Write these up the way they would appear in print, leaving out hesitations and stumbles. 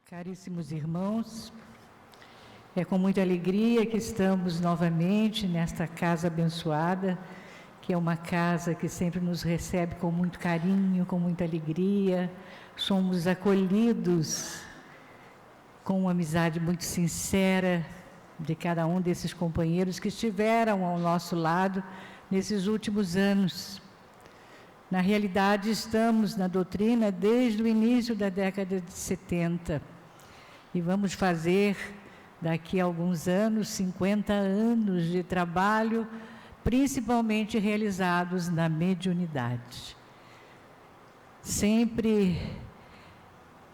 Caríssimos irmãos, é com muita alegria que estamos novamente nesta casa abençoada, que é uma casa que sempre nos recebe com muito carinho, com muita alegria. Somos acolhidos com uma amizade muito sincera de cada um desses companheiros que estiveram ao nosso lado nesses últimos anos. Na realidade, estamos na doutrina desde o início da década de 70. E vamos fazer, daqui a alguns anos, 50 anos de trabalho, principalmente realizados na mediunidade. Sempre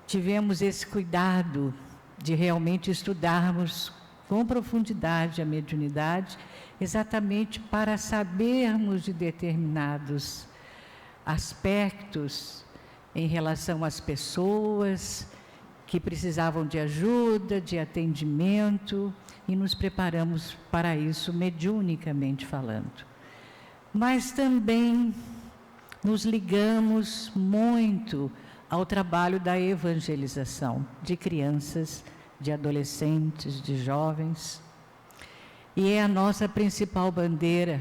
tivemos esse cuidado de realmente estudarmos com profundidade a mediunidade, exatamente para sabermos de determinados aspectos em relação às pessoas que precisavam de ajuda, de atendimento, e nos preparamos para isso mediunicamente falando. Mas também nos ligamos muito ao trabalho da evangelização de crianças, de adolescentes, de jovens, e é a nossa principal bandeira.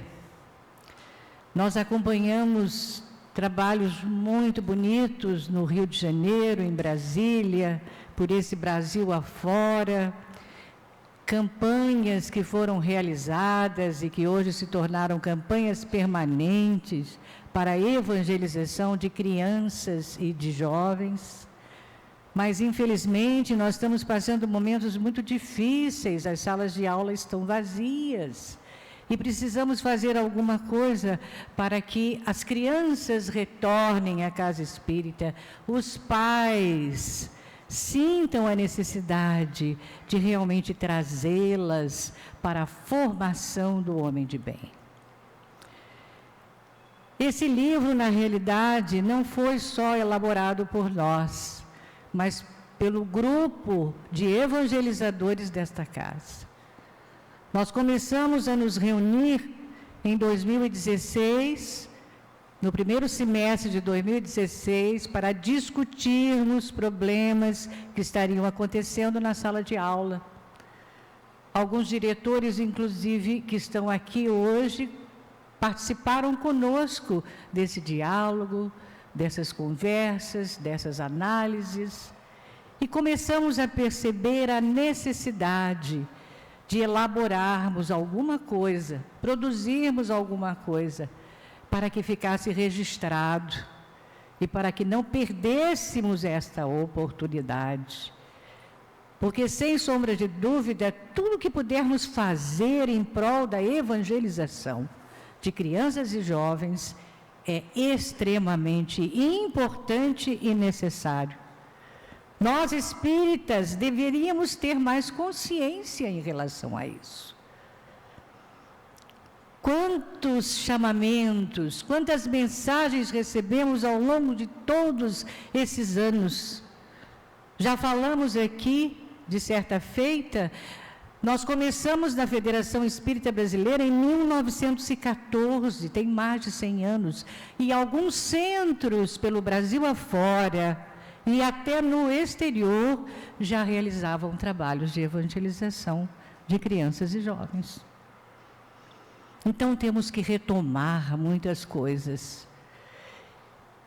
Nós acompanhamos trabalhos muito bonitos no Rio de Janeiro, em Brasília, por esse Brasil afora, campanhas que foram realizadas e que hoje se tornaram campanhas permanentes para a evangelização de crianças e de jovens. Mas, infelizmente, nós estamos passando momentos muito difíceis, as salas de aula estão vazias. E precisamos fazer alguma coisa para que as crianças retornem à casa espírita, os pais sintam a necessidade de realmente trazê-las para a formação do homem de bem. Esse livro, na realidade, não foi só elaborado por nós, mas pelo grupo de evangelizadores desta casa. Nós começamos a nos reunir em 2016, no primeiro semestre de 2016, para discutirmos problemas que estariam acontecendo na sala de aula. Alguns diretores, inclusive, que estão aqui hoje, participaram conosco desse diálogo, dessas conversas, dessas análises, e começamos a perceber a necessidade de elaborarmos alguma coisa, produzirmos alguma coisa, para que ficasse registrado e para que não perdêssemos esta oportunidade. Porque, sem sombra de dúvida, tudo que pudermos fazer em prol da evangelização de crianças e jovens é extremamente importante e necessário. Nós, espíritas, deveríamos ter mais consciência em relação a isso. Quantos chamamentos, quantas mensagens recebemos ao longo de todos esses anos. Já falamos aqui, de certa feita, nós começamos na Federação Espírita Brasileira em 1914, tem mais de 100 anos, e alguns centros pelo Brasil afora, e até no exterior, já realizavam trabalhos de evangelização de crianças e jovens. Então, temos que retomar muitas coisas.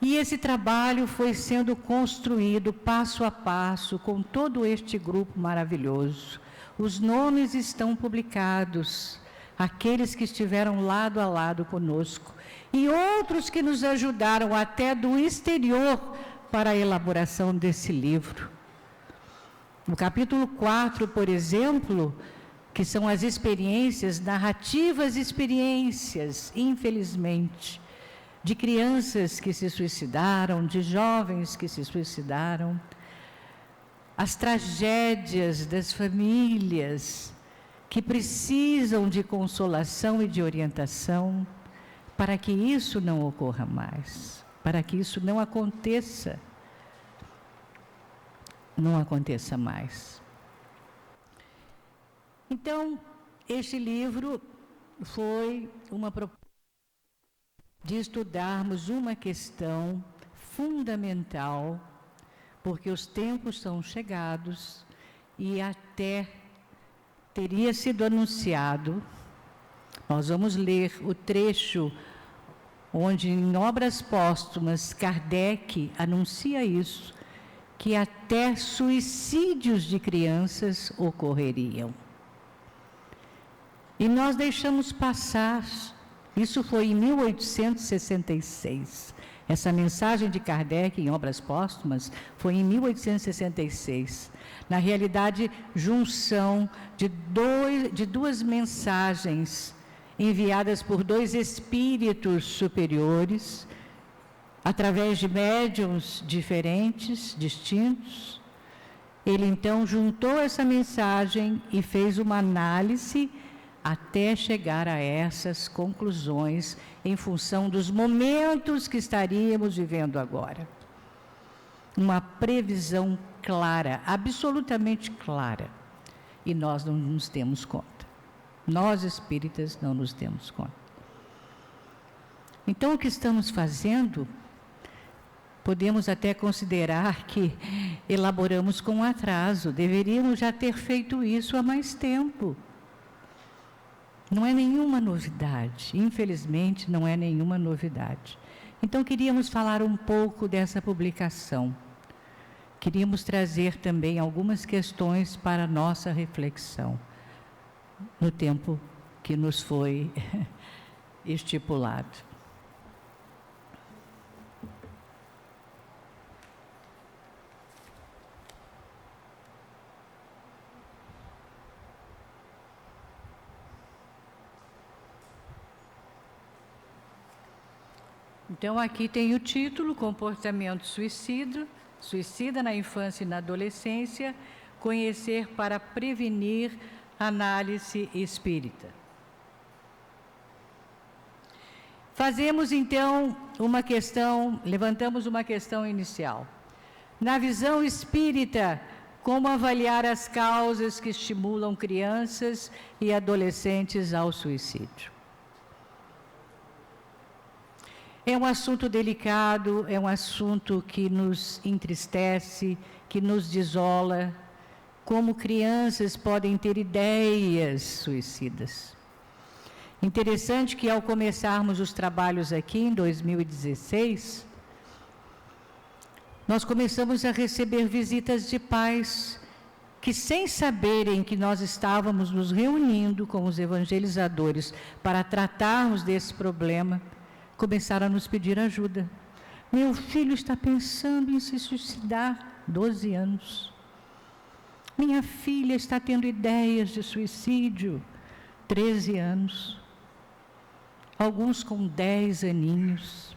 E esse trabalho foi sendo construído passo a passo, com todo este grupo maravilhoso. Os nomes estão publicados, aqueles que estiveram lado a lado conosco, e outros que nos ajudaram até do exterior, para a elaboração desse livro. No capítulo 4, por exemplo, que são as experiências, narrativas experiências, infelizmente, de crianças que se suicidaram, de jovens que se suicidaram, as tragédias das famílias que precisam de consolação e de orientação, para que isso não ocorra mais, para que isso não aconteça mais. Então, este livro foi uma proposta de estudarmos uma questão fundamental porque os tempos são chegados e até teria sido anunciado. Nós vamos ler o trecho onde, em Obras Póstumas, Kardec anuncia isso, que até suicídios de crianças ocorreriam. E nós deixamos passar. Isso foi em 1866. Essa mensagem de Kardec em Obras Póstumas foi em 1866. Na realidade, junção de duas mensagens enviadas por dois espíritos superiores, através de médiuns diferentes, distintos. Ele então juntou essa mensagem e fez uma análise até chegar a essas conclusões em função dos momentos que estaríamos vivendo agora. Uma previsão clara, absolutamente clara. E nós não nos demos conta. Nós espíritas não nos demos conta. Então, o que estamos fazendo, podemos até considerar que elaboramos com atraso. Deveríamos já ter feito isso há mais tempo. Não é nenhuma novidade, infelizmente não é nenhuma novidade. Então queríamos falar um pouco dessa publicação. Queríamos trazer também algumas questões para a nossa reflexão, no tempo que nos foi estipulado. Então, aqui tem o título, Comportamento Suicida na Infância e na Adolescência, conhecer para prevenir análise espírita. Fazemos, então, levantamos uma questão inicial. Na visão espírita, como avaliar as causas que estimulam crianças e adolescentes ao suicídio? É um assunto delicado, é um assunto que nos entristece, que nos desola. Como crianças podem ter ideias suicidas. Interessante que, ao começarmos os trabalhos aqui em 2016, nós começamos a receber visitas de pais que, sem saberem que nós estávamos nos reunindo com os evangelizadores para tratarmos desse problema, começaram a nos pedir ajuda. Meu filho está pensando em se suicidar, 12 anos. Minha filha está tendo ideias de suicídio, 13 anos. Alguns com 10 aninhos.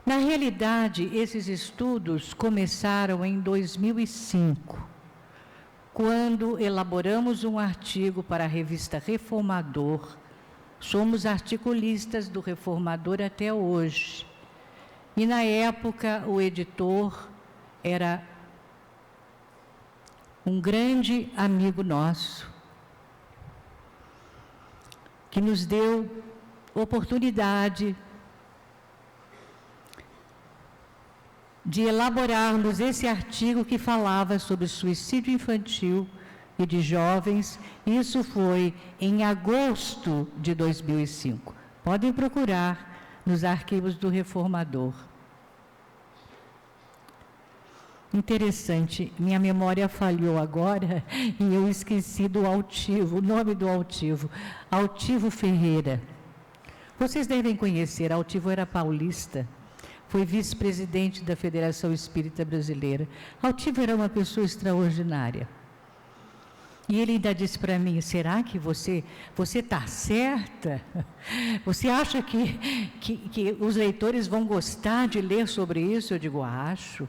Na realidade, esses estudos começaram em 2005, quando elaboramos um artigo para a revista Reformador. Somos articulistas do Reformador até hoje. E, na época, o editor era um grande amigo nosso, que nos deu oportunidade de elaborarmos esse artigo que falava sobre suicídio infantil e de jovens. Isso foi em agosto de 2005. Podem procurar nos arquivos do Reformador. Interessante, minha memória falhou agora e eu esqueci do altivo, o nome do altivo, Altivo Ferreira. Vocês devem conhecer, Altivo era paulista, foi vice-presidente da Federação Espírita Brasileira. Altivo era uma pessoa extraordinária. E ele ainda disse para mim, será que você está certa? Você acha que os leitores vão gostar de ler sobre isso? Eu digo, acho.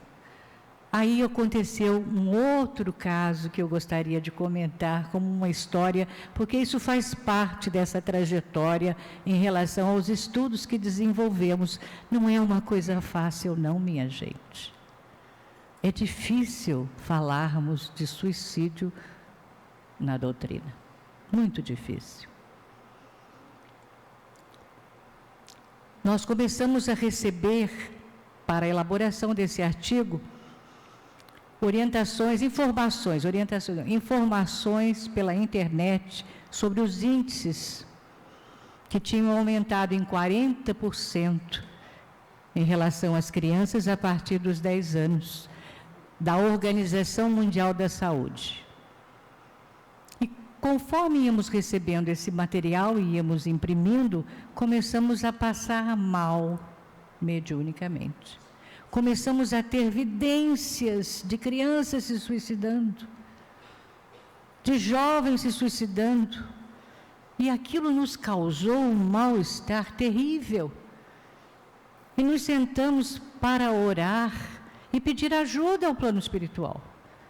Aí aconteceu um outro caso que eu gostaria de comentar como uma história, porque isso faz parte dessa trajetória em relação aos estudos que desenvolvemos. Não é uma coisa fácil não, minha gente. É difícil falarmos de suicídio na doutrina. Muito difícil. Nós começamos a receber, para a elaboração desse artigo, informações pela internet sobre os índices que tinham aumentado em 40% em relação às crianças a partir dos 10 anos, da Organização Mundial da Saúde. E conforme íamos recebendo esse material e íamos imprimindo, começamos a passar mal mediunicamente. Começamos a ter evidências de crianças se suicidando, de jovens se suicidando, e aquilo nos causou um mal-estar terrível. E nos sentamos para orar e pedir ajuda ao plano espiritual.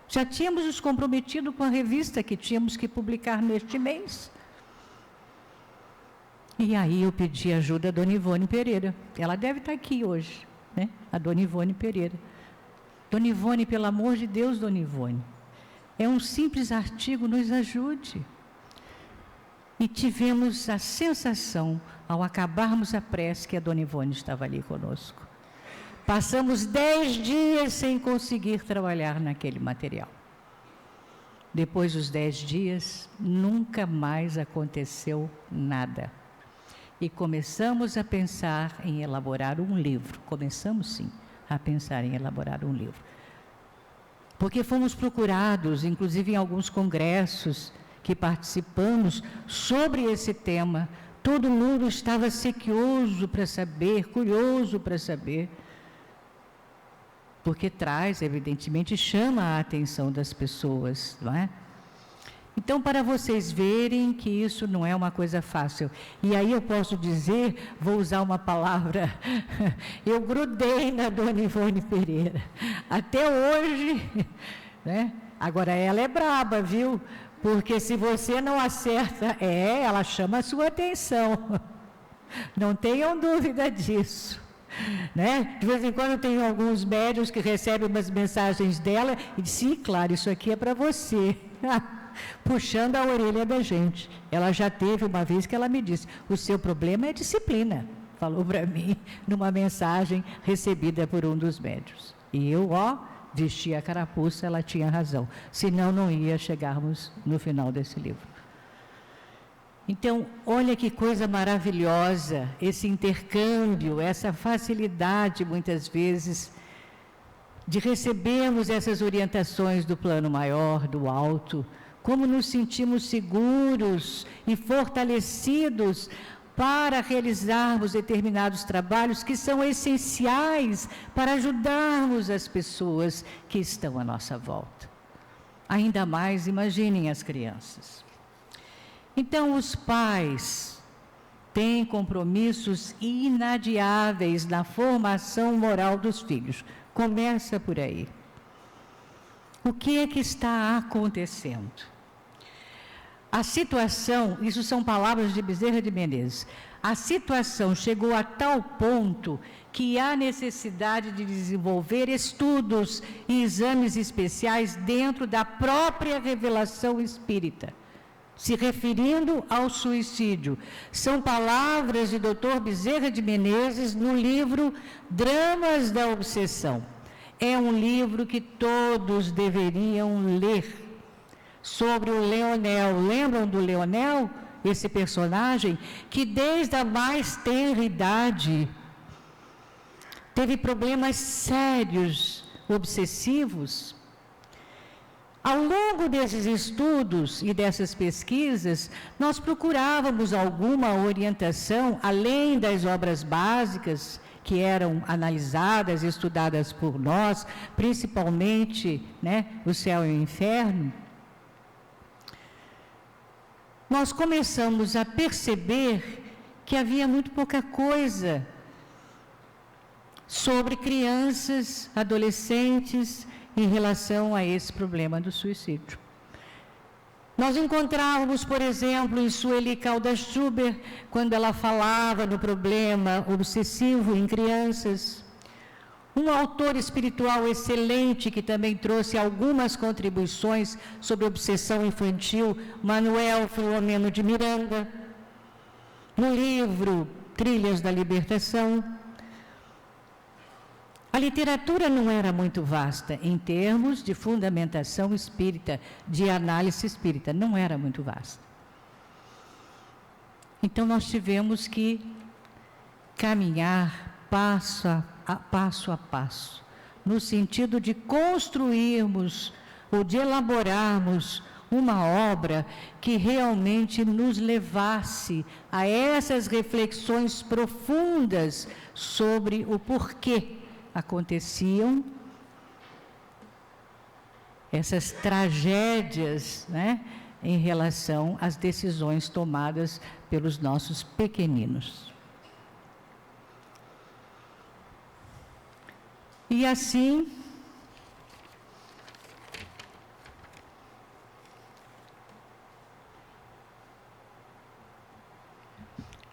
Já tínhamos nos comprometido com a revista que tínhamos que publicar neste mês. E aí eu pedi ajuda a Dona Ivone Pereira. Ela deve estar aqui hoje, né? A Dona Ivone Pereira. Dona Ivone, pelo amor de Deus, Dona Ivone, é um simples artigo, nos ajude. E tivemos a sensação, ao acabarmos a prece, que a Dona Ivone estava ali conosco. Passamos 10 dias sem conseguir trabalhar naquele material. Depois dos 10 dias, nunca mais aconteceu nada. E começamos a pensar em elaborar um livro. Começamos, sim, a pensar em elaborar um livro. Porque fomos procurados, inclusive em alguns congressos que participamos, sobre esse tema. Todo mundo estava sequioso para saber, curioso para saber. Porque traz, evidentemente, chama a atenção das pessoas, não é? Então, para vocês verem que isso não é uma coisa fácil. E aí eu posso dizer, vou usar uma palavra, eu grudei na Dona Ivone Pereira. Até hoje, né? Agora ela é braba, viu? Porque se você não acerta, ela chama a sua atenção. Não tenham dúvida disso. Né? De vez em quando tem alguns médiuns que recebem umas mensagens dela e dizem, sim, claro, isso aqui é para você. Puxando a orelha da gente. Ela já teve uma vez que ela me disse, o seu problema é disciplina, falou para mim numa mensagem recebida por um dos médiuns. E eu, vesti a carapuça, ela tinha razão, senão não ia chegarmos no final desse livro. Então, olha que coisa maravilhosa, esse intercâmbio, essa facilidade, muitas vezes, de recebermos essas orientações do plano maior, do alto, como nos sentimos seguros e fortalecidos para realizarmos determinados trabalhos que são essenciais para ajudarmos as pessoas que estão à nossa volta. Ainda mais, imaginem as crianças. Então, os pais têm compromissos inadiáveis na formação moral dos filhos. Começa por aí. O que é que está acontecendo? A situação, isso são palavras de Bezerra de Menezes, a situação chegou a tal ponto que há necessidade de desenvolver estudos e exames especiais dentro da própria revelação espírita, se referindo ao suicídio. São palavras de Dr. Bezerra de Menezes no livro Dramas da Obsessão. É um livro que todos deveriam ler, sobre o Leonel. Lembram do Leonel? Esse personagem que desde a mais tenra idade teve problemas sérios, obsessivos. Ao longo desses estudos e dessas pesquisas, nós procurávamos alguma orientação, além das obras básicas, que eram analisadas, estudadas por nós, principalmente, né, O Céu e o Inferno. Nós começamos a perceber que havia muito pouca coisa sobre crianças, adolescentes, em relação a esse problema do suicídio. Nós encontrávamos, por exemplo, em Sueli Caldas Schuber, quando ela falava no problema obsessivo em crianças, um autor espiritual excelente que também trouxe algumas contribuições sobre obsessão infantil, Manuel Filomeno de Miranda, no livro Trilhas da Libertação. A literatura não era muito vasta em termos de fundamentação espírita, de análise espírita, não era muito vasta. Então nós tivemos que caminhar passo a passo, no sentido de construirmos ou de elaborarmos uma obra que realmente nos levasse a essas reflexões profundas sobre o porquê aconteciam essas tragédias, né, em relação às decisões tomadas pelos nossos pequeninos. E assim,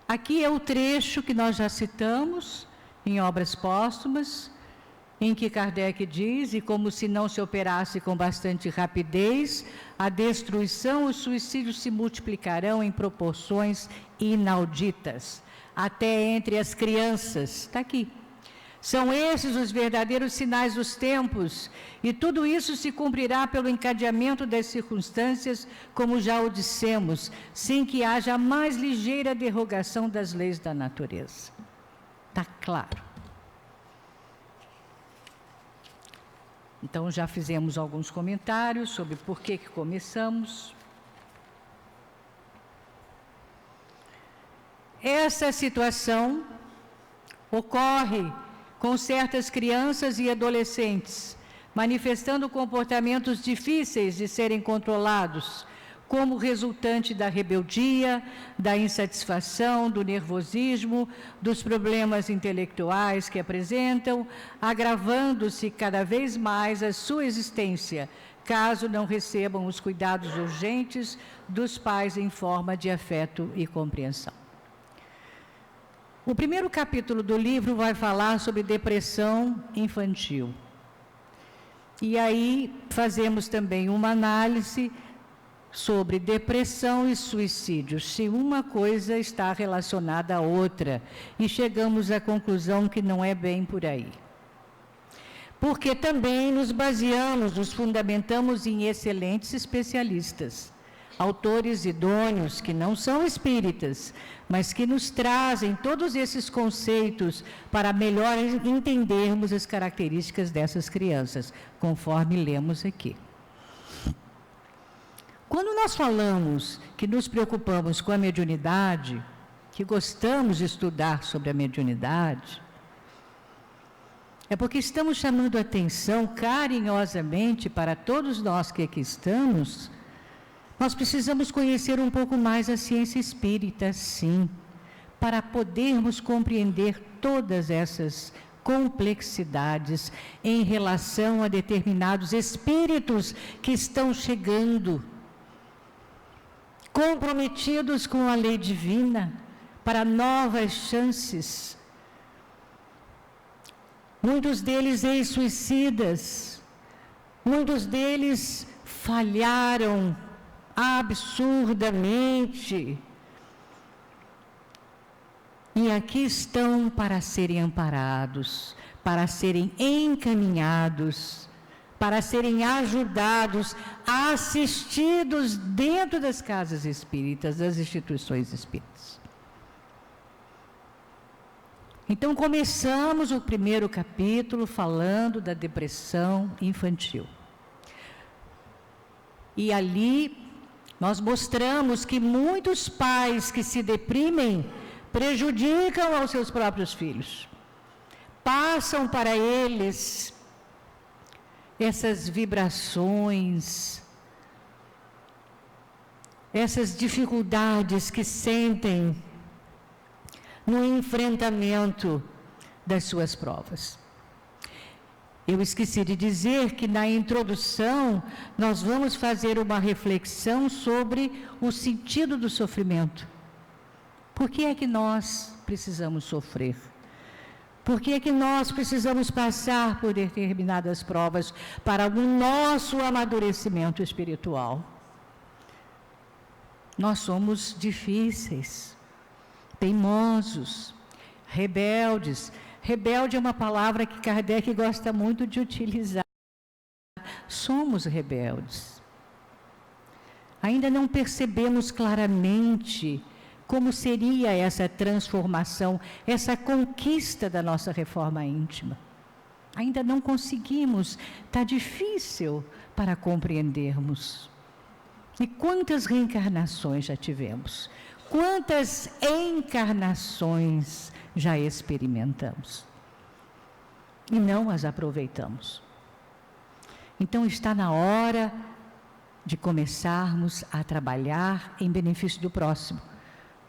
aqui é o trecho que nós já citamos em Obras Póstumas, em que Kardec diz: e como se não se operasse com bastante rapidez, a destruição e os suicídios se multiplicarão em proporções inauditas, até entre as crianças. Está aqui. São esses os verdadeiros sinais dos tempos, e tudo isso se cumprirá pelo encadeamento das circunstâncias, como já o dissemos, sem que haja a mais ligeira derrogação das leis da natureza. Está claro. Então, já fizemos alguns comentários sobre por que começamos. Essa situação ocorre com certas crianças e adolescentes, manifestando comportamentos difíceis de serem controlados, como resultante da rebeldia, da insatisfação, do nervosismo, dos problemas intelectuais que apresentam, agravando-se cada vez mais a sua existência, caso não recebam os cuidados urgentes dos pais em forma de afeto e compreensão. O primeiro capítulo do livro vai falar sobre depressão infantil. E aí fazemos também uma análise sobre depressão e suicídio, se uma coisa está relacionada à outra, e chegamos à conclusão que não é bem por aí. Porque também nos fundamentamos em excelentes especialistas, autores idôneos que não são espíritas, mas que nos trazem todos esses conceitos para melhor entendermos as características dessas crianças, conforme lemos aqui. Quando nós falamos que nos preocupamos com a mediunidade, que gostamos de estudar sobre a mediunidade, é porque estamos chamando a atenção carinhosamente para todos nós que aqui estamos. Nós precisamos conhecer um pouco mais a ciência espírita, sim, para podermos compreender todas essas complexidades em relação a determinados espíritos que estão chegando, comprometidos com a lei divina, para novas chances. Muitos deles ex-suicidas, muitos deles falharam absurdamente. E aqui estão para serem amparados, para serem encaminhados, para serem ajudados, assistidos dentro das casas espíritas, das instituições espíritas. Então, começamos o primeiro capítulo falando da depressão infantil. E ali nós mostramos que muitos pais que se deprimem prejudicam aos seus próprios filhos. Passam para eles essas vibrações, essas dificuldades que sentem no enfrentamento das suas provas. Eu esqueci de dizer que na introdução nós vamos fazer uma reflexão sobre o sentido do sofrimento. Por que é que nós precisamos sofrer? Por que é que nós precisamos passar por determinadas provas para o nosso amadurecimento espiritual? Nós somos difíceis, teimosos, rebeldes, Rebelde é uma palavra que Kardec gosta muito de utilizar. Somos rebeldes. Ainda não percebemos claramente como seria essa transformação, essa conquista da nossa reforma íntima. Ainda não conseguimos, está difícil para compreendermos. E quantas reencarnações já tivemos? Quantas encarnações já experimentamos? E não as aproveitamos. Então está na hora de começarmos a trabalhar em benefício do próximo.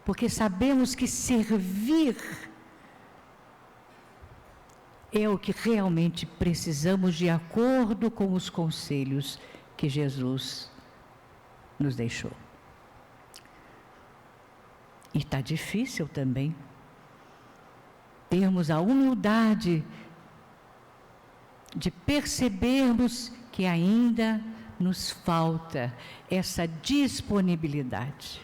Porque sabemos que servir é o que realmente precisamos, de acordo com os conselhos que Jesus nos deixou. E está difícil também termos a humildade de percebermos que ainda nos falta essa disponibilidade,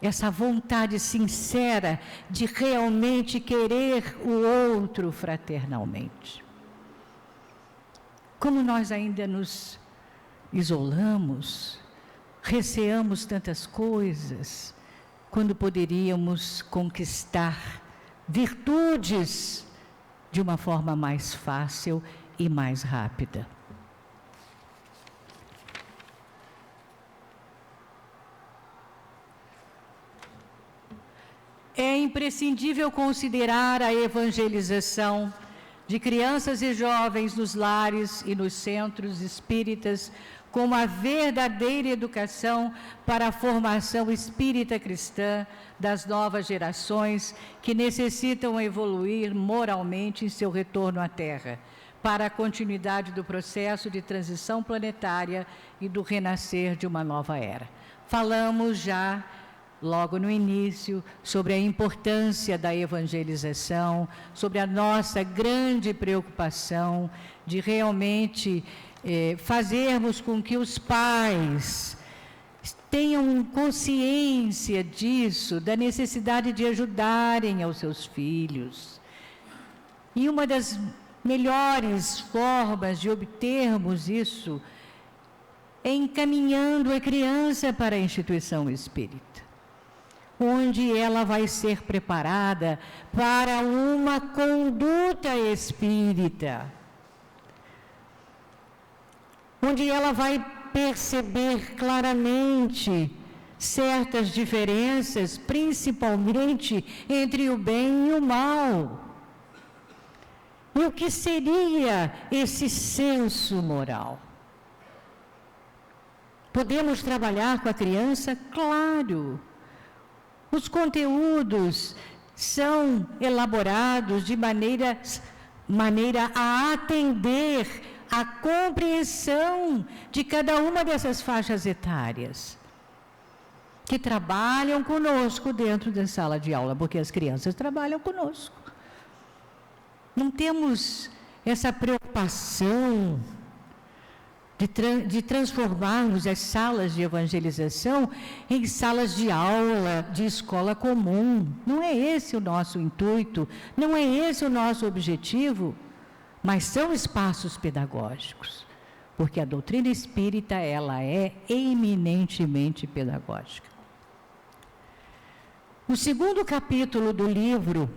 essa vontade sincera de realmente querer o outro fraternalmente. Como nós ainda nos isolamos, receamos tantas coisas, quando poderíamos conquistar virtudes de uma forma mais fácil e mais rápida. É imprescindível considerar a evangelização de crianças e jovens nos lares e nos centros espíritas como a verdadeira educação para a formação espírita cristã das novas gerações que necessitam evoluir moralmente em seu retorno à Terra, para a continuidade do processo de transição planetária e do renascer de uma nova era. Falamos já logo no início, sobre a importância da evangelização, sobre a nossa grande preocupação de realmente fazermos com que os pais tenham consciência disso, da necessidade de ajudarem aos seus filhos. E uma das melhores formas de obtermos isso é encaminhando a criança para a instituição espírita, onde ela vai ser preparada para uma conduta espírita, onde ela vai perceber claramente certas diferenças, principalmente entre o bem e o mal. E o que seria esse senso moral? Podemos trabalhar com a criança? Claro. Os conteúdos são elaborados de maneira a atender à compreensão de cada uma dessas faixas etárias, que trabalham conosco dentro da sala de aula, porque as crianças trabalham conosco. Não temos essa preocupação de transformarmos as salas de evangelização em salas de aula de escola comum. Não é esse o nosso intuito, não é esse o nosso objetivo, mas são espaços pedagógicos, porque a doutrina espírita, ela é eminentemente pedagógica. O segundo capítulo do livro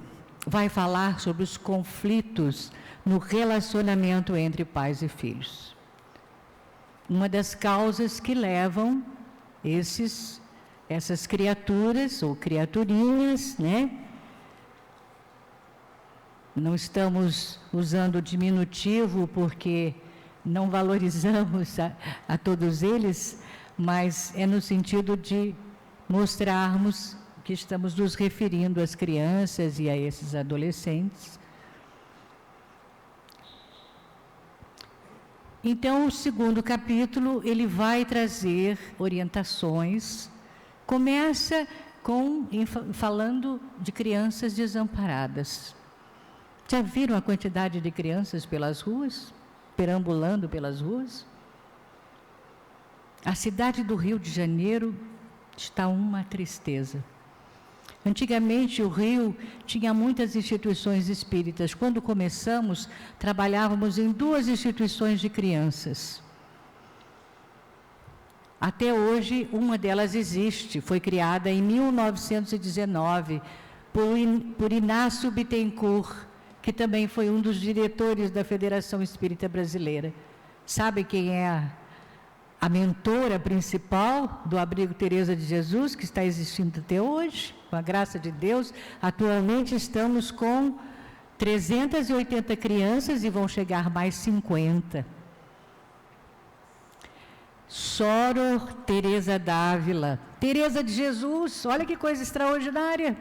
vai falar sobre os conflitos no relacionamento entre pais e filhos. Uma das causas que levam essas criaturas ou criaturinhas, né? Não estamos usando o diminutivo porque não valorizamos a todos eles, mas é no sentido de mostrarmos que estamos nos referindo às crianças e a esses adolescentes. Então, o segundo capítulo, ele vai trazer orientações. Começa falando de crianças desamparadas. Já viram a quantidade de crianças pelas ruas, perambulando pelas ruas? A cidade do Rio de Janeiro está uma tristeza. Antigamente, o Rio tinha muitas instituições espíritas. Quando começamos, trabalhávamos em 2 instituições de crianças. Até hoje, uma delas existe. Foi criada em 1919 por Inácio Bittencourt, que também foi um dos diretores da Federação Espírita Brasileira. Sabe quem é a mentora principal do Abrigo Teresa de Jesus, que está existindo até hoje? Com a graça de Deus, atualmente estamos com 380 crianças e vão chegar mais 50. Soror Teresa d'Ávila, Teresa de Jesus, olha que coisa extraordinária.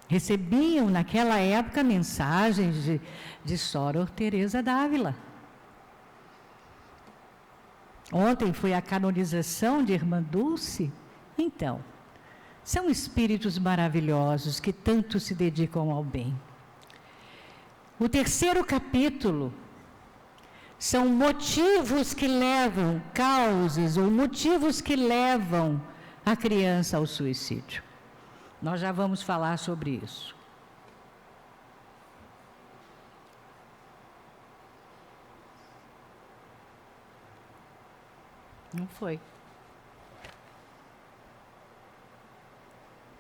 Recebiam naquela época mensagens de Soror Teresa d'Ávila. Ontem foi a canonização de Irmã Dulce. Então, são espíritos maravilhosos que tanto se dedicam ao bem. O 3º capítulo são motivos que levam, causas ou motivos que levam a criança ao suicídio. Nós já vamos falar sobre isso. Não foi.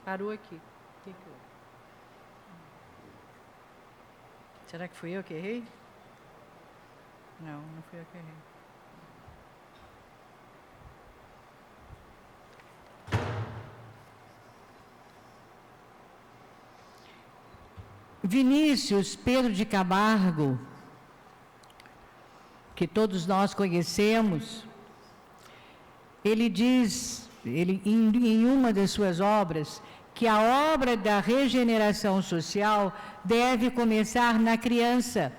Parou aqui. Que houve? Será que fui eu que errei? Não, não fui eu que errei. Vinícius Pedro de Camargo, que todos nós conhecemos, ele diz, em uma das suas obras, que a obra da regeneração social deve começar na criança.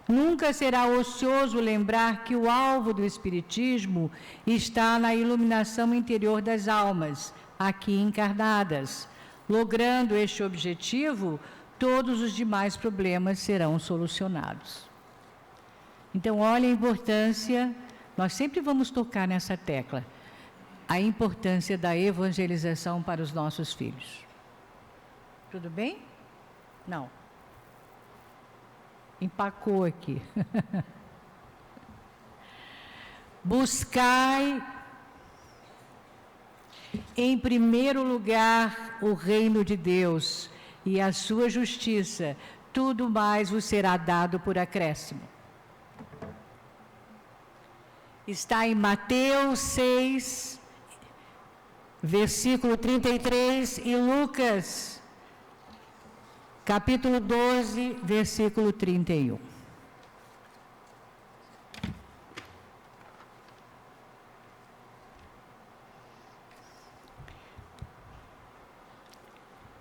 Nunca será ocioso lembrar que o alvo do Espiritismo está na iluminação interior das almas, aqui encarnadas. Logrando este objetivo, todos os demais problemas serão solucionados. Então, olha a importância, nós sempre vamos tocar nessa tecla, a importância da evangelização para os nossos filhos. Tudo bem? Não. Empacou aqui. Buscai, em primeiro lugar, o reino de Deus e a sua justiça, tudo mais vos será dado por acréscimo. Está em Mateus 6, versículo 33, e Lucas, capítulo 12, versículo 31.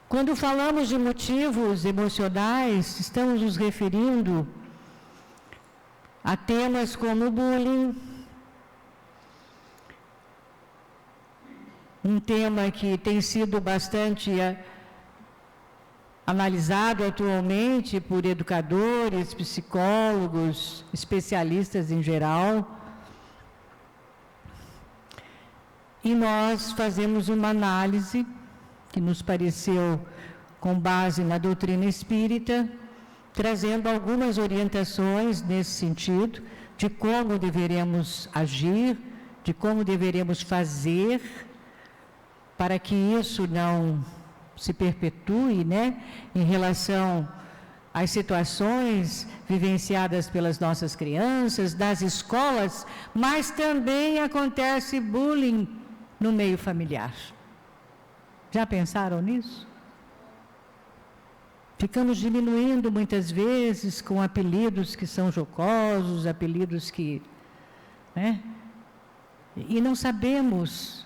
Quando falamos de motivos emocionais, estamos nos referindo a temas como bullying, um tema que tem sido bastante analisado atualmente por educadores, psicólogos, especialistas em geral. E nós fazemos uma análise que nos pareceu com base na doutrina espírita, trazendo algumas orientações nesse sentido, de como deveremos agir, de como deveremos fazer para que isso não se perpetue, né, em relação às situações vivenciadas pelas nossas crianças, das escolas, mas também acontece bullying no meio familiar. Já pensaram nisso? Ficamos diminuindo muitas vezes com apelidos que são jocosos, apelidos que, né? E não sabemos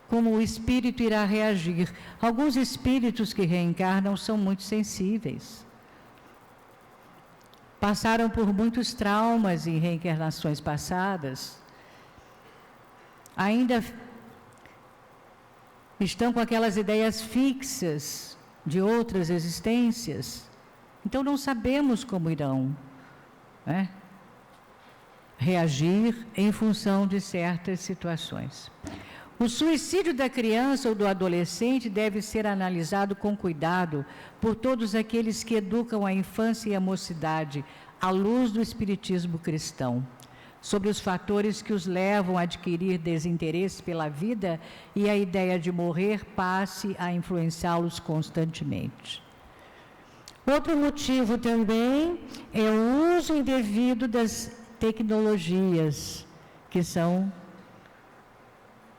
como o espírito irá reagir. Alguns espíritos que reencarnam são muito sensíveis. Passaram por muitos traumas em reencarnações passadas. Ainda estão com aquelas ideias fixas de outras existências. Então não sabemos como irão, né, reagir em função de certas situações. O suicídio da criança ou do adolescente deve ser analisado com cuidado por todos aqueles que educam a infância e a mocidade à luz do espiritismo cristão, sobre os fatores que os levam a adquirir desinteresse pela vida e a ideia de morrer passe a influenciá-los constantemente. Outro motivo também é o uso indevido das tecnologias que são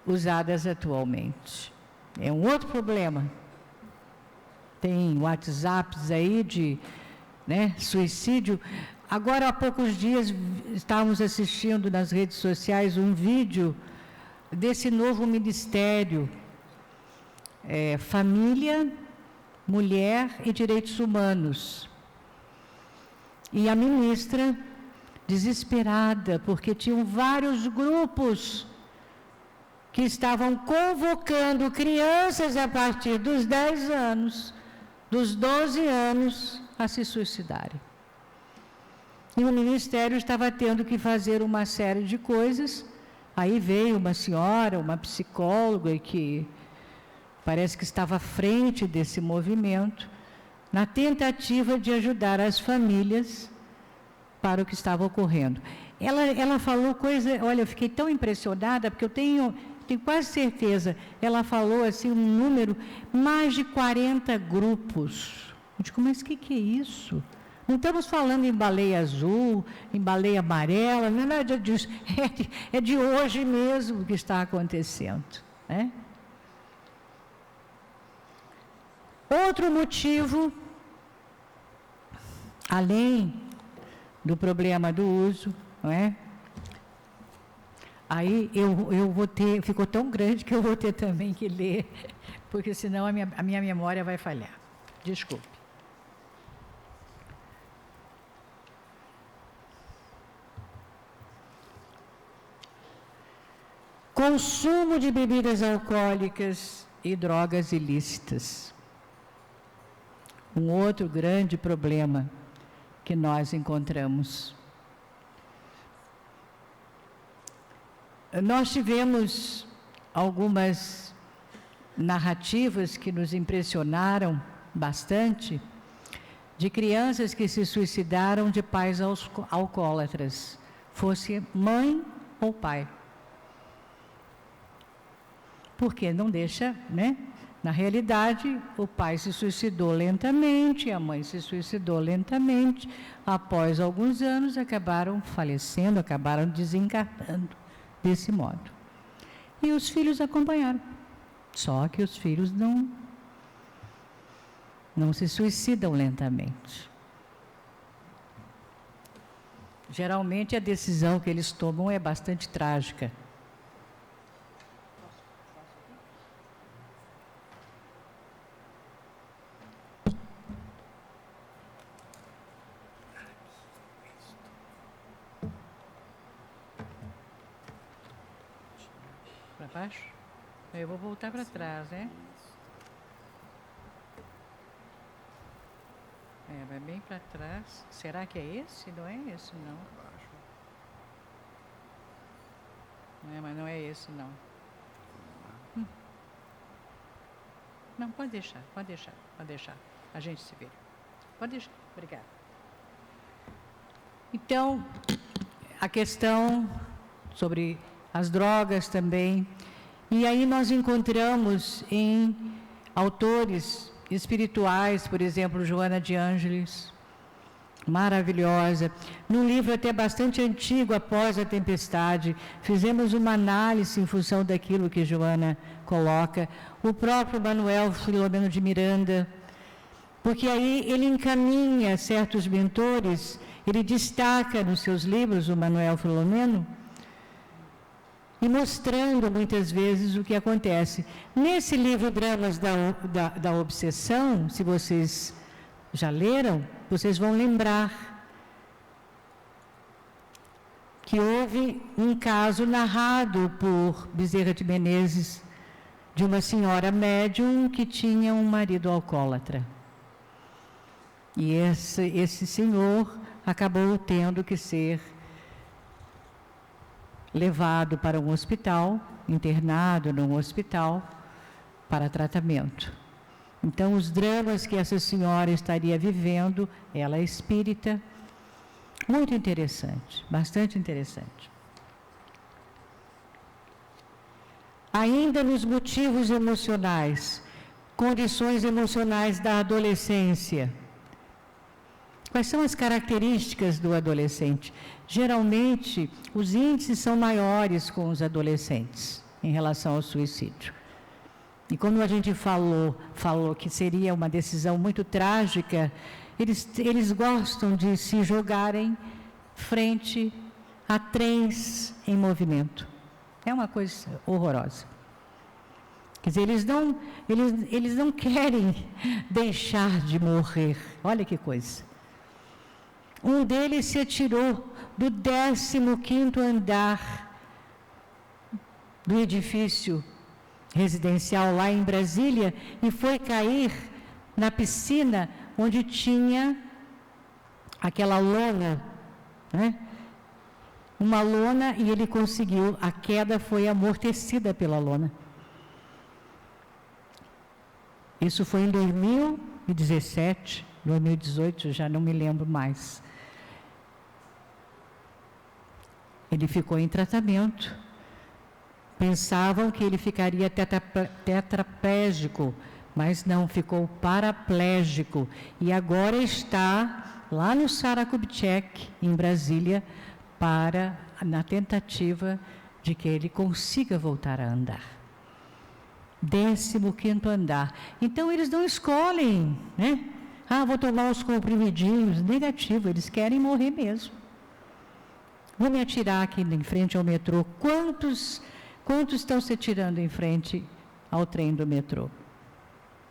usadas atualmente. É um outro problema. Tem WhatsApps aí de suicídio. Agora, há poucos dias, estávamos assistindo nas redes sociais um vídeo desse novo ministério, Família, Mulher e Direitos Humanos. E a ministra, desesperada, porque tinham vários grupos que estavam convocando crianças a partir dos 10 anos, dos 12 anos, a se suicidarem. E o Ministério estava tendo que fazer uma série de coisas. Aí veio uma senhora, uma psicóloga, que parece que estava à frente desse movimento, na tentativa de ajudar as famílias para o que estava ocorrendo. Ela falou coisa, olha, eu fiquei tão impressionada, porque eu tenho quase certeza, ela falou assim um número, mais de 40 grupos. Eu digo, mas o que é isso? Não estamos falando em baleia azul, em baleia amarela, não é nada disso, é de hoje mesmo que está acontecendo, né? Outro motivo, além do problema do uso, não é? Aí eu vou ter, ficou tão grande que eu vou ter também que ler, porque senão a minha memória vai falhar. Desculpe. Consumo de bebidas alcoólicas e drogas ilícitas. Um outro grande problema que nós encontramos. Nós tivemos algumas narrativas que nos impressionaram bastante, de crianças que se suicidaram de pais alcoólatras, fosse mãe ou pai. Porque não deixa, né? Na realidade, o pai se suicidou lentamente, a mãe se suicidou lentamente. Após alguns anos, acabaram falecendo, acabaram desencarnando desse modo. E os filhos acompanharam. Só que os filhos não se suicidam lentamente. Geralmente, a decisão que eles tomam é bastante trágica. Para baixo? Eu vou voltar para trás, né? Vai bem para trás. Será que é esse? Não é esse, não. Mas não é esse, não. Não, pode deixar. A gente se vê. Pode deixar. Obrigada. Então, a questão sobre as drogas também. E aí nós encontramos em autores espirituais, por exemplo, Joana de Ângeles, maravilhosa. Num livro até bastante antigo, Após a Tempestade, fizemos uma análise em função daquilo que Joana coloca. O próprio Manuel Filomeno de Miranda, porque aí ele encaminha certos mentores, ele destaca nos seus livros, o Manuel Filomeno, e mostrando muitas vezes o que acontece. Nesse livro Dramas da Obsessão, se vocês já leram, vocês vão lembrar que houve um caso narrado por Bezerra de Menezes, de uma senhora médium que tinha um marido alcoólatra. E esse senhor acabou tendo que ser levado para um hospital, internado num hospital, para tratamento. Então, os dramas que essa senhora estaria vivendo, ela é espírita, muito interessante, bastante interessante. Ainda nos motivos emocionais, condições emocionais da adolescência. Quais são as características do adolescente? Geralmente, os índices são maiores com os adolescentes em relação ao suicídio. E como a gente falou que seria uma decisão muito trágica, eles gostam de se jogarem frente a trens em movimento. É uma coisa horrorosa. Quer dizer, eles não querem deixar de morrer. Olha que coisa. Um deles se atirou do 15º andar do edifício residencial lá em Brasília e foi cair na piscina onde tinha aquela lona, né? Uma lona, e ele conseguiu, a queda foi amortecida pela lona. Isso foi em 2017, 2018, já não me lembro mais. Ele ficou em tratamento. Pensavam que ele ficaria tetraplégico, mas não, ficou paraplégico. E agora está lá no Sara Kubitschek, em Brasília, na tentativa de que ele consiga voltar a andar. 15º andar. Então, eles não escolhem, né? Vou tomar os comprimidinhos. Negativo, eles querem morrer mesmo. Vou me atirar aqui em frente ao metrô. Quantos estão se atirando em frente ao trem do metrô?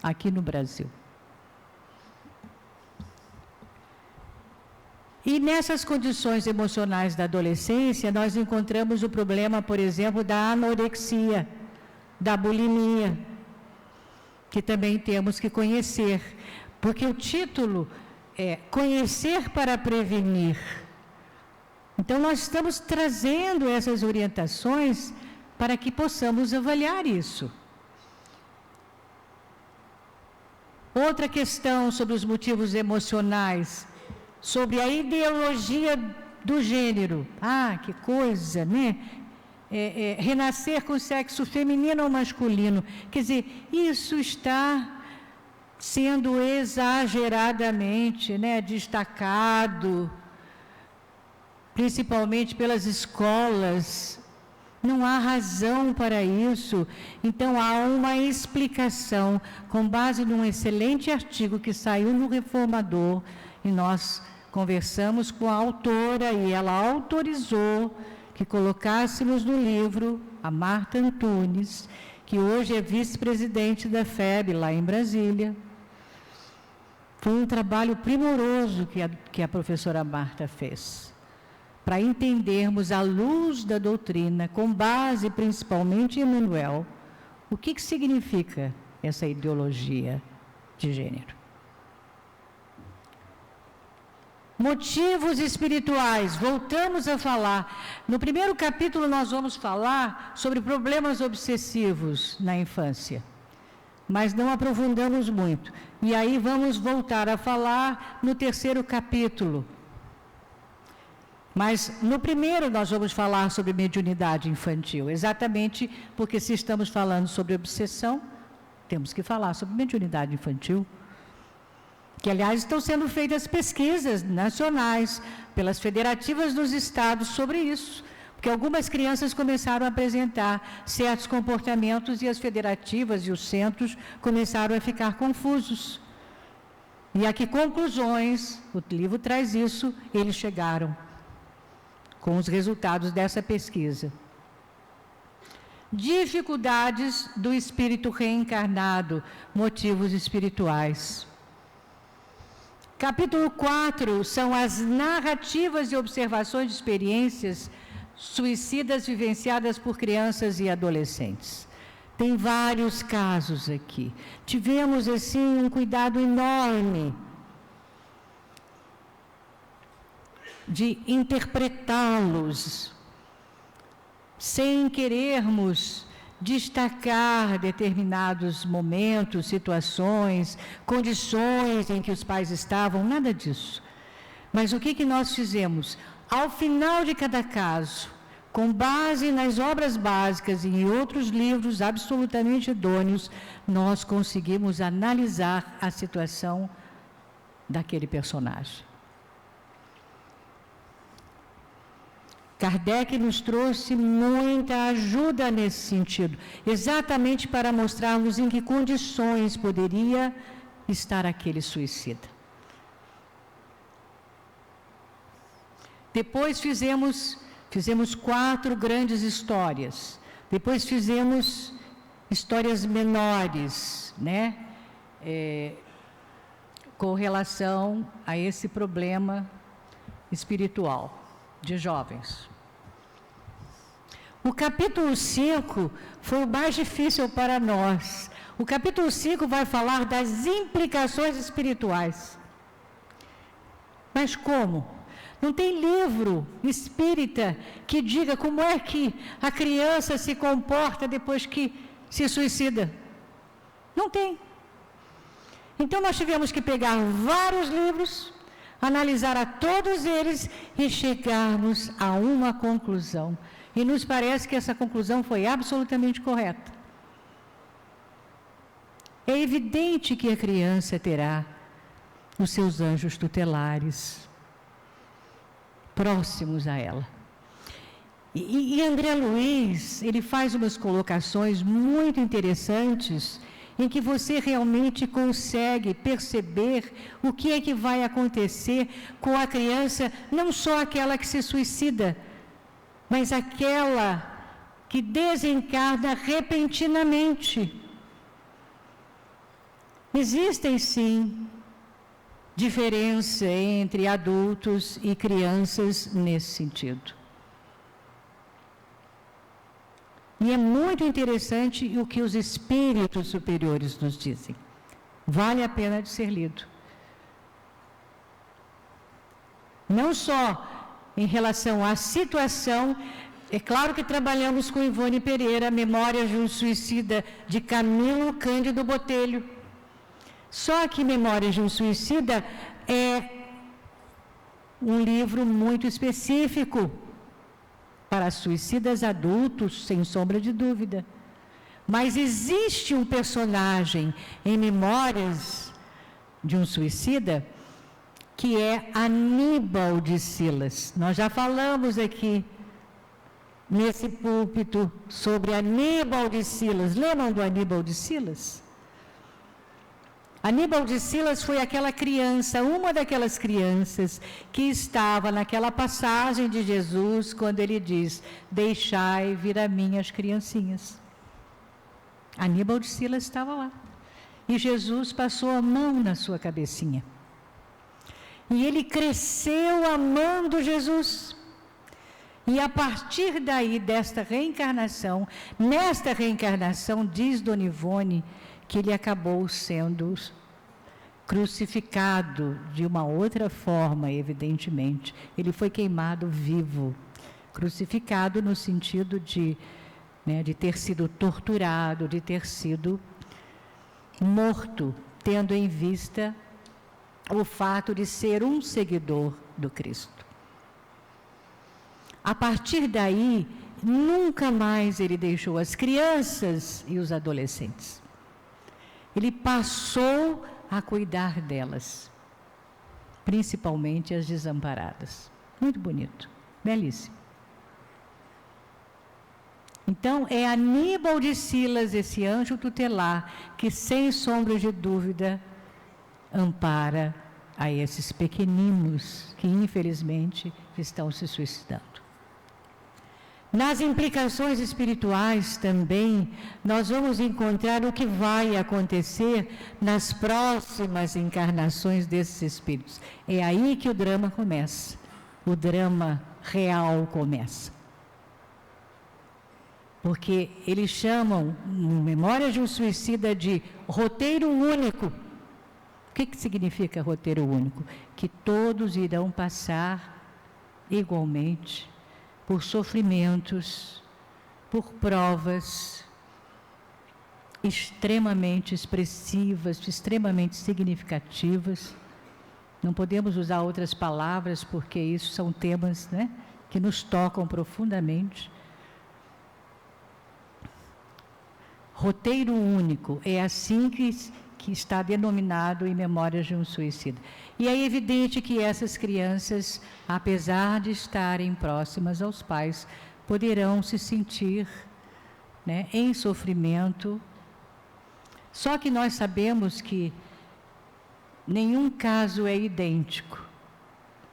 Aqui no Brasil. E nessas condições emocionais da adolescência, nós encontramos o problema, por exemplo, da anorexia, da bulimia, que também temos que conhecer, porque o título é Conhecer para Prevenir. Então, nós estamos trazendo essas orientações para que possamos avaliar isso. Outra questão sobre os motivos emocionais, sobre a ideologia do gênero. Que coisa, né? Renascer com o sexo feminino ou masculino. Quer dizer, isso está sendo exageradamente, né, destacado, principalmente pelas escolas. Não há razão para isso. Então, há uma explicação com base num excelente artigo que saiu no Reformador, e nós conversamos com a autora e ela autorizou que colocássemos no livro a Marta Antunes, que hoje é vice-presidente da FEB lá em Brasília. Foi um trabalho primoroso que a professora Marta fez, para entendermos à luz da doutrina, com base principalmente em Emmanuel, o que significa essa ideologia de gênero. Motivos espirituais, voltamos a falar. No primeiro capítulo nós vamos falar sobre problemas obsessivos na infância, mas não aprofundamos muito. E aí vamos voltar a falar no terceiro capítulo. Mas no primeiro nós vamos falar sobre mediunidade infantil, exatamente porque se estamos falando sobre obsessão, temos que falar sobre mediunidade infantil. Que, aliás, estão sendo feitas pesquisas nacionais pelas federativas dos estados sobre isso, porque algumas crianças começaram a apresentar certos comportamentos e as federativas e os centros começaram a ficar confusos. E a que conclusões, o livro traz isso, eles chegaram com os resultados dessa pesquisa. Dificuldades do espírito reencarnado, motivos espirituais. Capítulo 4 são as narrativas e observações de experiências suicidas vivenciadas por crianças e adolescentes. Tem vários casos aqui. Tivemos, assim, um cuidado enorme de interpretá-los, sem querermos destacar determinados momentos, situações, condições em que os pais estavam, nada disso. Mas o que nós fizemos? Ao final de cada caso, com base nas obras básicas e em outros livros absolutamente idôneos, nós conseguimos analisar a situação daquele personagem. Kardec nos trouxe muita ajuda nesse sentido, exatamente para mostrarmos em que condições poderia estar aquele suicida. Depois fizemos 4 grandes histórias. Depois fizemos histórias menores, né? Com relação a esse problema espiritual de jovens. O capítulo 5 foi o mais difícil para nós. O capítulo 5 vai falar das implicações espirituais. Mas como? Não tem livro espírita que diga como é que a criança se comporta depois que se suicida. Não tem. Então nós tivemos que pegar vários livros, analisar a todos eles e chegarmos a uma conclusão. E nos parece que essa conclusão foi absolutamente correta. É evidente que a criança terá os seus anjos tutelares próximos a ela. E André Luiz, ele faz umas colocações muito interessantes em que você realmente consegue perceber o que é que vai acontecer com a criança, não só aquela que se suicida, mas aquela que desencarna repentinamente. Existem, sim, diferença entre adultos e crianças nesse sentido. E é muito interessante o que os espíritos superiores nos dizem. Vale a pena de ser lido. Não só em relação à situação, é claro que trabalhamos com Ivone Pereira, Memórias de um Suicida, de Camilo Cândido Botelho. Só que Memórias de um Suicida é um livro muito específico para suicidas adultos, sem sombra de dúvida. Mas existe um personagem em Memórias de um Suicida que é Aníbal de Silas. Nós já falamos aqui nesse púlpito sobre Aníbal de Silas. Lembram do Aníbal de Silas? Aníbal de Silas foi aquela criança, uma daquelas crianças que estava naquela passagem de Jesus, quando ele diz: deixai vir a mim as criancinhas. Aníbal de Silas estava lá. E Jesus passou a mão na sua cabecinha. E ele cresceu amando Jesus. E a partir daí, nesta reencarnação, diz Dona Ivone, que ele acabou sendo crucificado de uma outra forma, evidentemente. Ele foi queimado vivo. Crucificado no sentido de ter sido torturado, de ter sido morto, tendo em vista o fato de ser um seguidor do Cristo. A partir daí, nunca mais ele deixou as crianças e os adolescentes. Ele passou a cuidar delas, principalmente as desamparadas. Muito bonito, belíssimo. Então, é Aníbal de Silas, esse anjo tutelar, que sem sombra de dúvida ampara a esses pequeninos que infelizmente estão se suicidando. Nas implicações espirituais também, nós vamos encontrar o que vai acontecer nas próximas encarnações desses espíritos. É aí que o drama começa, o drama real começa. Porque eles chamam Memórias de um Suicida de roteiro único. O que significa roteiro único? Que todos irão passar igualmente por sofrimentos, por provas extremamente expressivas, extremamente significativas. Não podemos usar outras palavras, porque isso são temas, né, que nos tocam profundamente. Roteiro único, é assim que está denominado em Memórias de um Suicida. E é evidente que essas crianças, apesar de estarem próximas aos pais, poderão se sentir, né, em sofrimento. Só que nós sabemos que nenhum caso é idêntico.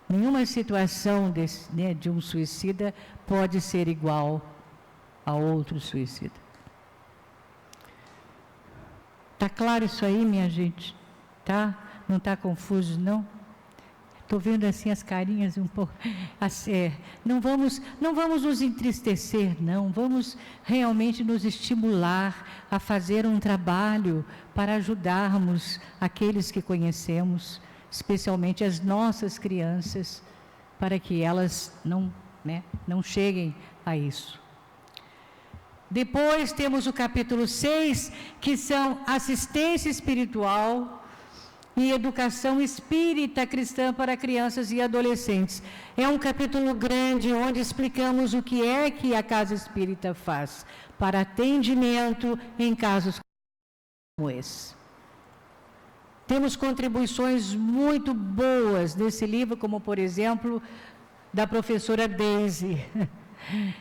Nenhuma situação de um suicida pode ser igual a outro suicida. Está claro isso aí, minha gente? Tá? Não está confuso, não? Estou vendo assim as carinhas um pouco. Não vamos nos entristecer, não. Vamos realmente nos estimular a fazer um trabalho para ajudarmos aqueles que conhecemos, especialmente as nossas crianças, para que elas não cheguem a isso. Depois temos o capítulo 6, que são assistência espiritual e educação espírita cristã para crianças e adolescentes. É um capítulo grande, onde explicamos o que é que a Casa Espírita faz para atendimento em casos como esse. Temos contribuições muito boas nesse livro, como, por exemplo, da professora Deise,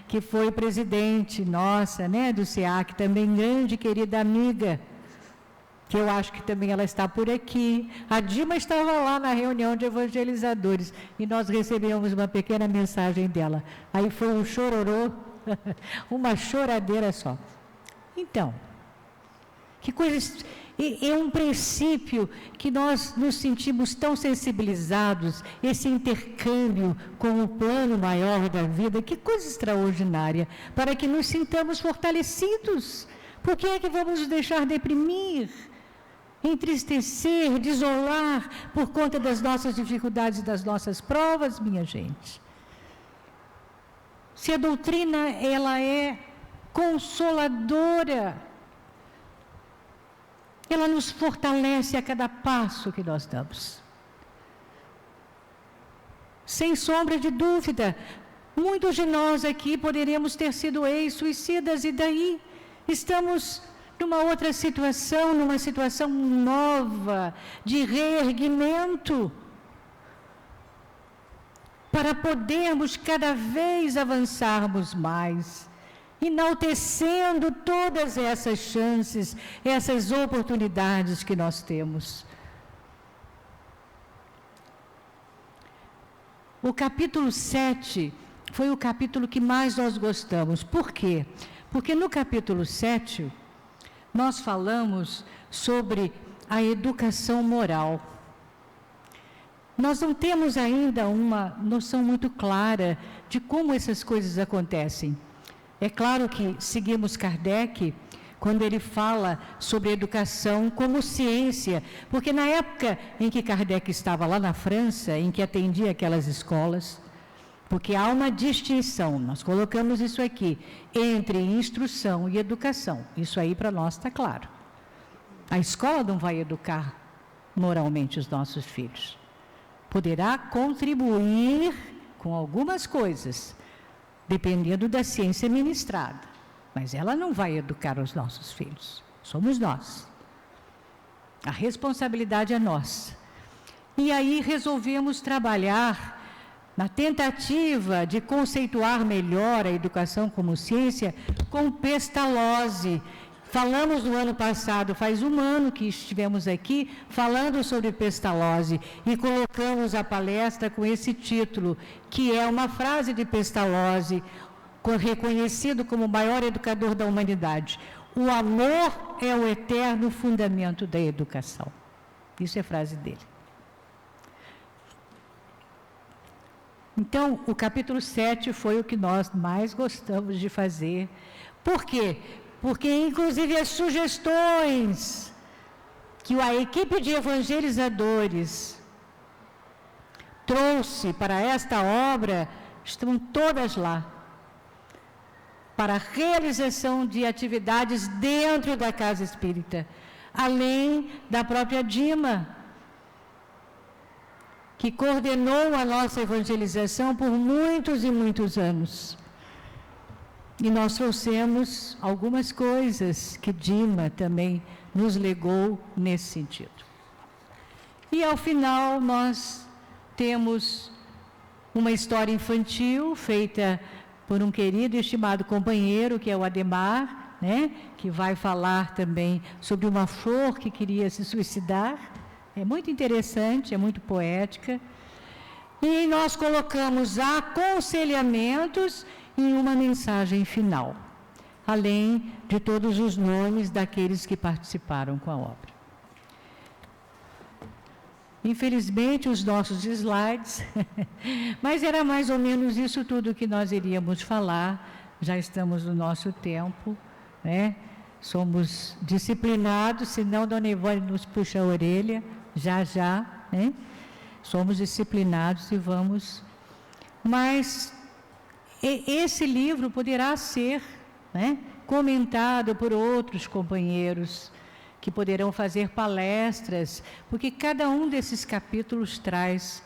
que foi presidente nossa, né, do SEAC, também grande querida amiga, que eu acho que também ela está por aqui. A Dilma estava lá na reunião de evangelizadores e nós recebemos uma pequena mensagem dela. Aí foi um chororô, uma choradeira só. Então, que coisa... É um princípio que nós nos sentimos tão sensibilizados, esse intercâmbio com o plano maior da vida, que coisa extraordinária, para que nos sintamos fortalecidos. Por que é que vamos nos deixar deprimir, entristecer, desolar por conta das nossas dificuldades e das nossas provas, minha gente? Se a doutrina, ela é consoladora, ela nos fortalece a cada passo que nós damos. Sem sombra de dúvida, muitos de nós aqui poderemos ter sido ex-suicidas, e daí estamos numa outra situação, numa situação nova, de reerguimento, para podermos cada vez avançarmos mais, enaltecendo todas essas chances, essas oportunidades que nós temos. O capítulo 7 foi o capítulo que mais nós gostamos. Por quê? Porque no capítulo 7, nós falamos sobre a educação moral. Nós não temos ainda uma noção muito clara de como essas coisas acontecem. É claro que seguimos Kardec quando ele fala sobre educação como ciência, porque na época em que Kardec estava lá na França, em que atendia aquelas escolas, porque há uma distinção, nós colocamos isso aqui, entre instrução e educação. Isso aí para nós está claro. A escola não vai educar moralmente os nossos filhos. Poderá contribuir com algumas coisas, dependendo da ciência ministrada. Mas ela não vai educar os nossos filhos. Somos nós. A responsabilidade é nossa. E aí resolvemos trabalhar na tentativa de conceituar melhor a educação como ciência com Pestalozzi. Falamos no ano passado, faz um ano que estivemos aqui, falando sobre Pestalozzi, e colocamos a palestra com esse título, que é uma frase de Pestalozzi, reconhecido como o maior educador da humanidade. O amor é o eterno fundamento da educação. Isso é frase dele. Então, o capítulo 7 foi o que nós mais gostamos de fazer. Por quê? Porque, inclusive, as sugestões que a equipe de evangelizadores trouxe para esta obra estão todas lá. para a realização de atividades dentro da casa espírita, além da própria Dima, que coordenou a nossa evangelização por muitos e muitos anos. E nós trouxemos algumas coisas que Dima também nos legou nesse sentido. E ao final nós temos uma história infantil feita por um querido e estimado companheiro, que é o Ademar, né? Que vai falar também sobre uma flor que queria se suicidar. É muito interessante, é muito poética. E nós colocamos aconselhamentos em uma mensagem final, além de todos os nomes daqueles que participaram com a obra. Infelizmente, os nossos slides, mas era mais ou menos isso tudo que nós iríamos falar. Já estamos no nosso tempo, né? Somos disciplinados, senão Dona Ivone nos puxa a orelha, já, né? Somos disciplinados e vamos. Mas esse livro poderá ser, né, comentado por outros companheiros, que poderão fazer palestras, porque cada um desses capítulos traz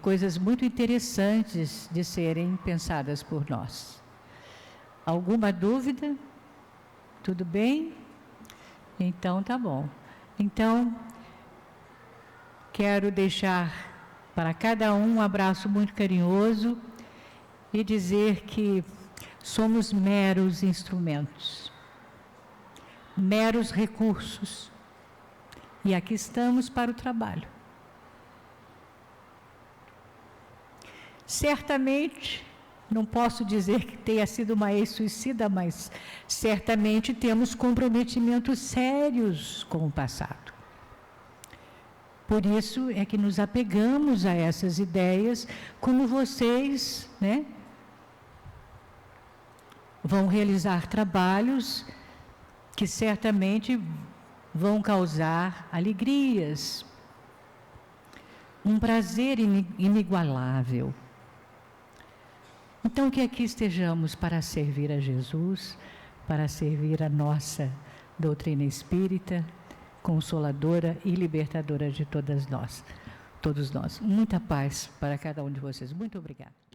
coisas muito interessantes de serem pensadas por nós. Alguma dúvida? Tudo bem? Então, tá bom. Então, quero deixar para cada um abraço muito carinhoso e dizer que somos meros instrumentos, meros recursos, e aqui estamos para o trabalho. Certamente, não posso dizer que tenha sido uma ex-suicida, mas certamente temos comprometimentos sérios com o passado. Por isso é que nos apegamos a essas ideias, como vocês, né, vão realizar trabalhos que certamente vão causar alegrias, um prazer inigualável. Então, que aqui estejamos para servir a Jesus, para servir a nossa doutrina espírita, consoladora e libertadora de todos nós. Muita paz para cada um de vocês. Muito obrigada.